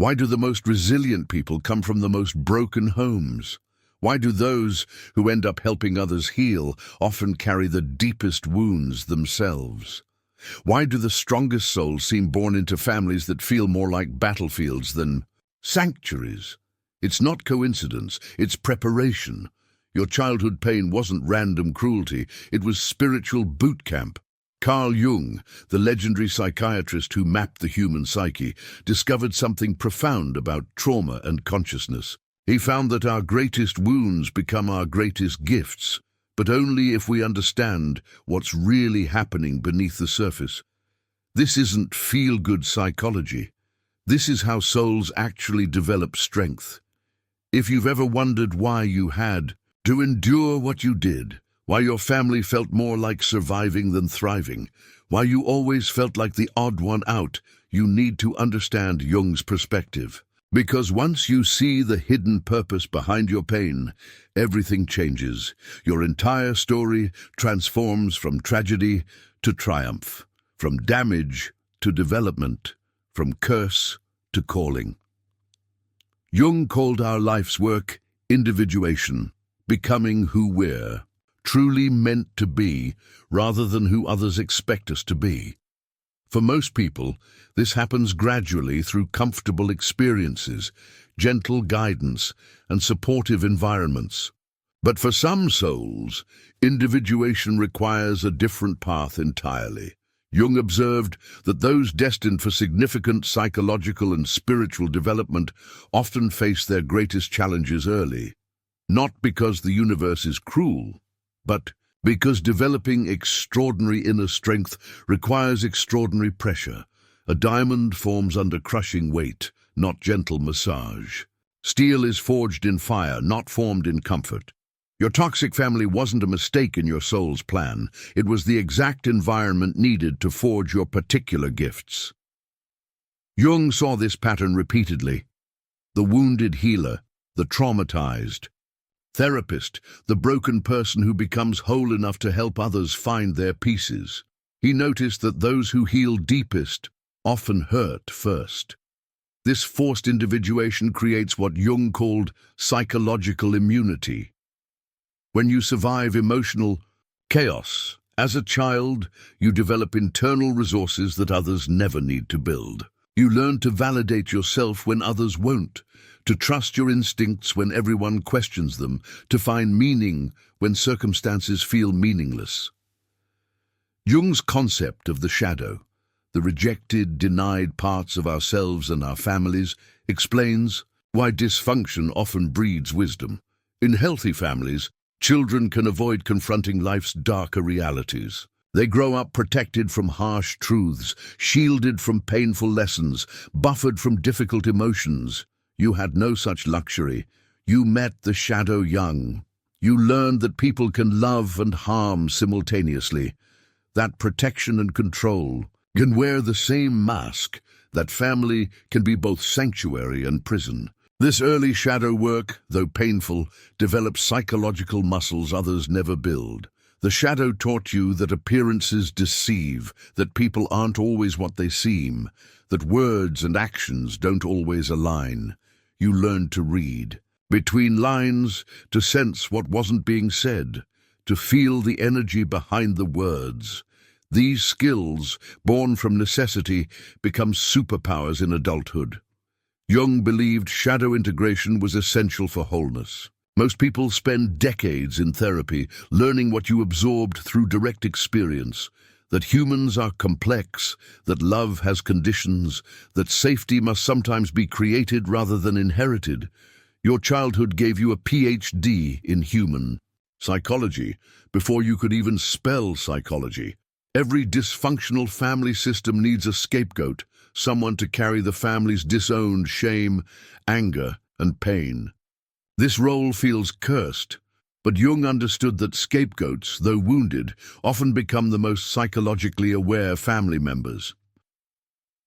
Why do the most resilient people come from the most broken homes? Why do those who end up helping others heal often carry the deepest wounds themselves? Why do the strongest souls seem born into families that feel more like battlefields than sanctuaries? It's not coincidence, it's preparation. Your childhood pain wasn't random cruelty, it was spiritual boot camp. Carl Jung, the legendary psychiatrist who mapped the human psyche, discovered something profound about trauma and consciousness. He found that our greatest wounds become our greatest gifts, but only if we understand what's really happening beneath the surface. This isn't feel-good psychology. This is how souls actually develop strength. If you've ever wondered why you had to endure what you did, why your family felt more like surviving than thriving, why you always felt like the odd one out, you need to understand Jung's perspective. Because once you see the hidden purpose behind your pain, everything changes. Your entire story transforms from tragedy to triumph, from damage to development, from curse to calling. Jung called our life's work individuation, becoming who we're truly meant to be rather than who others expect us to be. For most people, this happens gradually through comfortable experiences, gentle guidance, and supportive environments. But for some souls, individuation requires a different path entirely. Jung observed that those destined for significant psychological and spiritual development often face their greatest challenges early, not because the universe is cruel, but because developing extraordinary inner strength requires extraordinary pressure. A diamond forms under crushing weight, not gentle massage. Steel is forged in fire, not formed in comfort. Your toxic family wasn't a mistake in your soul's plan. It was the exact environment needed to forge your particular gifts. Jung saw this pattern repeatedly. The wounded healer, the traumatized therapist, the broken person who becomes whole enough to help others find their pieces. He noticed that those who heal deepest often hurt first. This forced individuation creates what Jung called psychological immunity. When you survive emotional chaos, as a child, you develop internal resources that others never need to build. You learn to validate yourself when others won't, to trust your instincts when everyone questions them, to find meaning when circumstances feel meaningless. Jung's concept of the shadow, the rejected, denied parts of ourselves and our families, explains why dysfunction often breeds wisdom. In healthy families, children can avoid confronting life's darker realities. They grow up protected from harsh truths, shielded from painful lessons, buffered from difficult emotions. You had no such luxury. You met the shadow young. You learned that people can love and harm simultaneously, that protection and control can wear the same mask, that family can be both sanctuary and prison. This early shadow work, though painful, develops psychological muscles others never build. The shadow taught you that appearances deceive, that people aren't always what they seem, that words and actions don't always align. You learned to read between lines, to sense what wasn't being said, to feel the energy behind the words. These skills, born from necessity, become superpowers in adulthood. Jung believed shadow integration was essential for wholeness. Most people spend decades in therapy learning what you absorbed through direct experience, that humans are complex, that love has conditions, that safety must sometimes be created rather than inherited. Your childhood gave you a PhD in human psychology before you could even spell psychology. Every dysfunctional family system needs a scapegoat, someone to carry the family's disowned shame, anger, and pain. This role feels cursed, but Jung understood that scapegoats, though wounded, often become the most psychologically aware family members.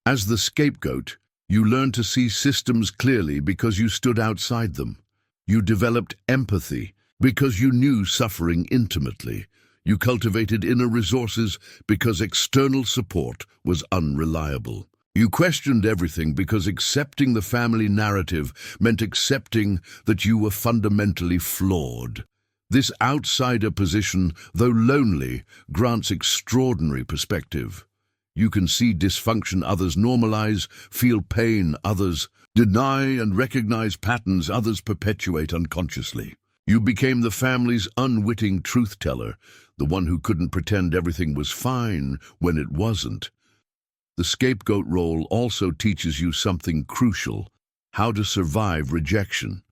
As the scapegoat, you learn to see systems clearly because you stood outside them. You developed empathy because you knew suffering intimately. You cultivated inner resources because external support was unreliable. You questioned everything because accepting the family narrative meant accepting that you were fundamentally flawed. This outsider position, though lonely, grants extraordinary perspective. You can see dysfunction others normalize, feel pain others deny, and recognize patterns others perpetuate unconsciously. You became the family's unwitting truth-teller, the one who couldn't pretend everything was fine when it wasn't. The scapegoat role also teaches you something crucial: how to survive rejection.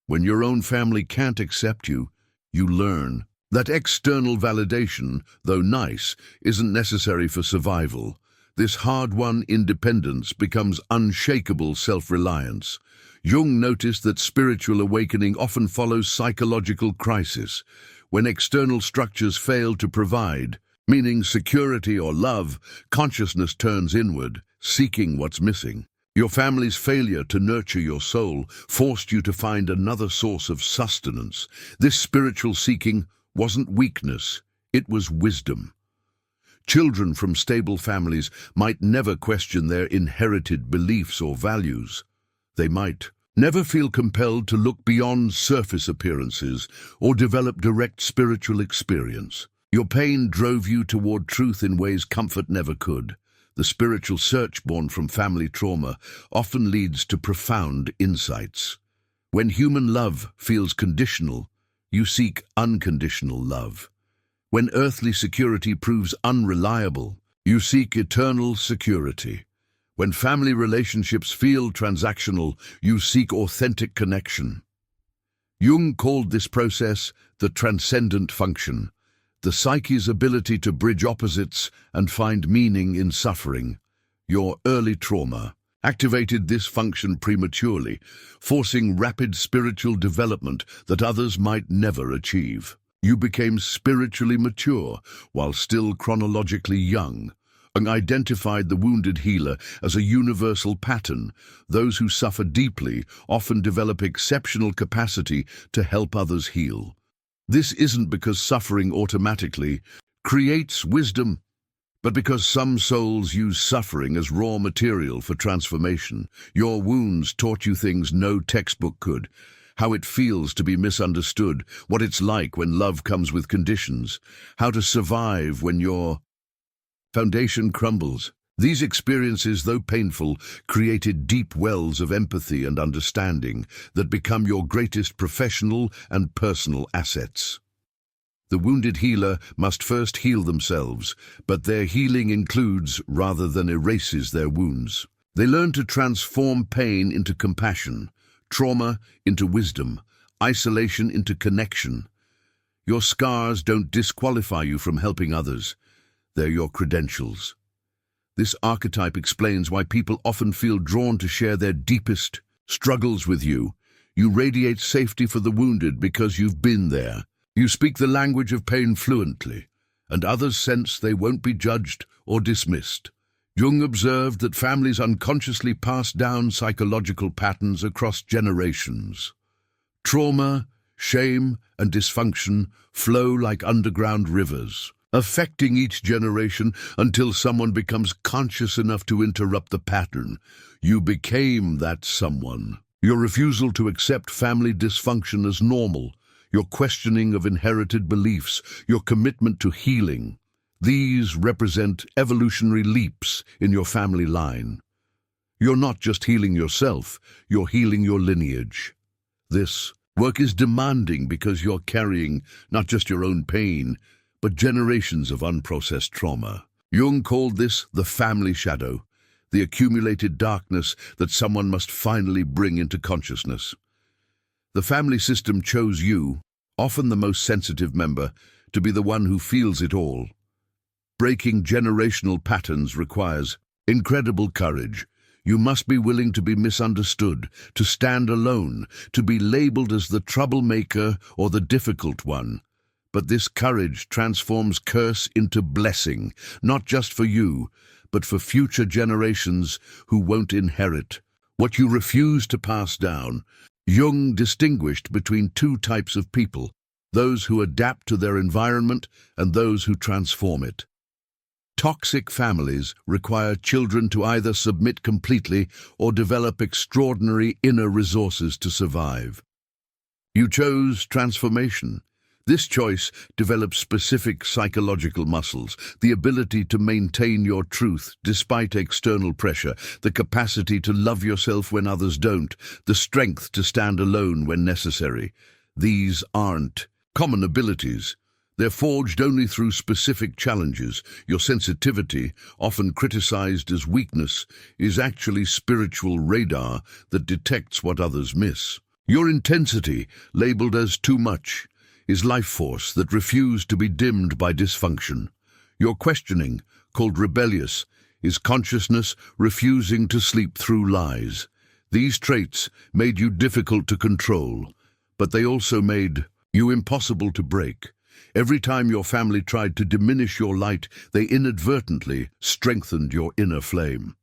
When your own family can't accept you, you learn that external validation, though nice, isn't necessary for survival. This hard-won independence becomes unshakable self-reliance. Jung noticed that spiritual awakening often follows psychological crisis, when external structures fail to provide, meaning security or love. Consciousness turns inward, seeking what's missing. Your family's failure to nurture your soul forced you to find another source of sustenance. This spiritual seeking wasn't weakness, it was wisdom. Children from stable families might never question their inherited beliefs or values. They might never feel compelled to look beyond surface appearances or develop direct spiritual experience. Your pain drove you toward truth in ways comfort never could. The spiritual search born from family trauma often leads to profound insights. When human love feels conditional, you seek unconditional love. When earthly security proves unreliable, you seek eternal security. When family relationships feel transactional, you seek authentic connection. Jung called this process the transcendent function, the psyche's ability to bridge opposites and find meaning in suffering. Your early trauma activated this function prematurely, forcing rapid spiritual development that others might never achieve. You became spiritually mature while still chronologically young, and identified the wounded healer as a universal pattern. Those who suffer deeply often develop exceptional capacity to help others heal. This isn't because suffering automatically creates wisdom, but because some souls use suffering as raw material for transformation. Your wounds taught you things no textbook could: how it feels to be misunderstood, what it's like when love comes with conditions, how to survive when your foundation crumbles. These experiences, though painful, created deep wells of empathy and understanding that become your greatest professional and personal assets. The wounded healer must first heal themselves, but their healing includes rather than erases their wounds. They learn to transform pain into compassion, trauma into wisdom, isolation into connection. Your scars don't disqualify you from helping others. They're your credentials. This archetype explains why people often feel drawn to share their deepest struggles with you. You radiate safety for the wounded because you've been there. You speak the language of pain fluently, and others sense they won't be judged or dismissed. Jung observed that families unconsciously pass down psychological patterns across generations. Trauma, shame, and dysfunction flow like underground rivers, affecting each generation until someone becomes conscious enough to interrupt the pattern. You became that someone. Your refusal to accept family dysfunction as normal, your questioning of inherited beliefs, your commitment to healing. These represent evolutionary leaps in your family line. You're not just healing yourself, you're healing your lineage. This work is demanding because you're carrying not just your own pain, but generations of unprocessed trauma. Jung called this the family shadow, the accumulated darkness that someone must finally bring into consciousness. The family system chose you, often the most sensitive member, to be the one who feels it all. Breaking generational patterns requires incredible courage. You must be willing to be misunderstood, to stand alone, to be labeled as the troublemaker or the difficult one. But this courage transforms curse into blessing, not just for you, but for future generations who won't inherit what you refuse to pass down. Jung distinguished between two types of people: those who adapt to their environment and those who transform it. Toxic families require children to either submit completely or develop extraordinary inner resources to survive. You chose transformation. This choice develops specific psychological muscles, the ability to maintain your truth despite external pressure, the capacity to love yourself when others don't, the strength to stand alone when necessary. These aren't common abilities. They're forged only through specific challenges. Your sensitivity, often criticized as weakness, is actually spiritual radar that detects what others miss. Your intensity, labeled as too much, is life force that refused to be dimmed by dysfunction. Your questioning, called rebellious, is consciousness refusing to sleep through lies. These traits made you difficult to control, but they also made you impossible to break. Every time your family tried to diminish your light, they inadvertently strengthened your inner flame.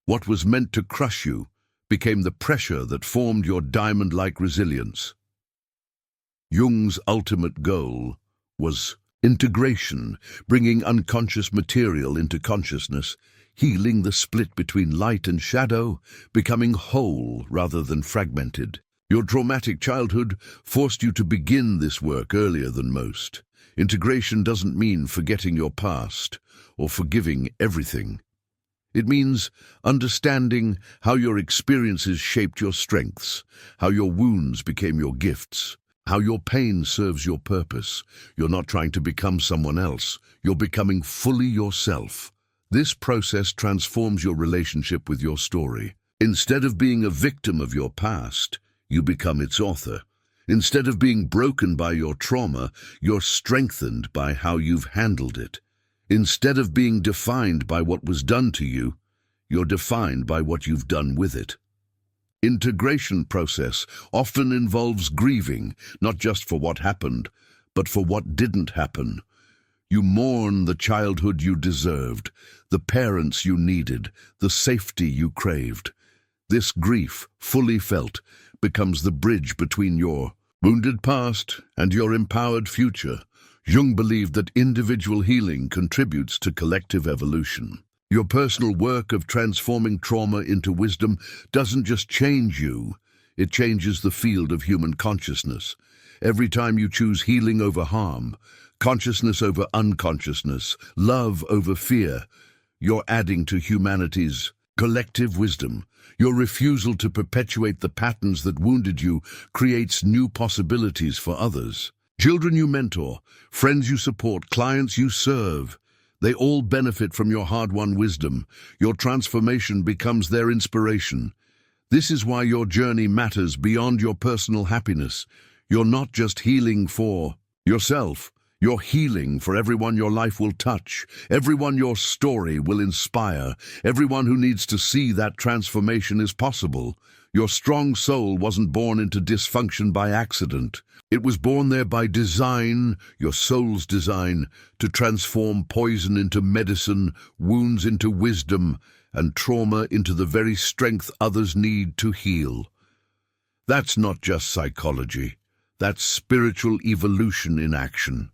What was meant to crush you became the pressure that formed your diamond-like resilience. Jung's ultimate goal was integration, bringing unconscious material into consciousness, healing the split between light and shadow, becoming whole rather than fragmented. Your traumatic childhood forced you to begin this work earlier than most. Integration doesn't mean forgetting your past or forgiving everything. It means understanding how your experiences shaped your strengths, how your wounds became your gifts, how your pain serves your purpose. You're not trying to become someone else. You're becoming fully yourself. This process transforms your relationship with your story. Instead of being a victim of your past, you become its author. Instead of being broken by your trauma, you're strengthened by how you've handled it. Instead of being defined by what was done to you, you're defined by what you've done with it. Integration process often involves grieving, not just for what happened, but for what didn't happen. You mourn the childhood you deserved, the parents you needed, the safety you craved. This grief, fully felt, becomes the bridge between your wounded past and your empowered future. Jung believed that individual healing contributes to collective evolution. Your personal work of transforming trauma into wisdom doesn't just change you, it changes the field of human consciousness. Every time you choose healing over harm, consciousness over unconsciousness, love over fear, you're adding to humanity's collective wisdom. Your refusal to perpetuate the patterns that wounded you creates new possibilities for others. Children you mentor, friends you support, clients you serve, they all benefit from your hard-won wisdom. Your transformation becomes their inspiration. This is why your journey matters beyond your personal happiness. You're not just healing for yourself. You're healing for everyone your life will touch, everyone your story will inspire, everyone who needs to see that transformation is possible. Your strong soul wasn't born into dysfunction by accident. It was born there by design, your soul's design, to transform poison into medicine, wounds into wisdom, and trauma into the very strength others need to heal. That's not just psychology. That's spiritual evolution in action.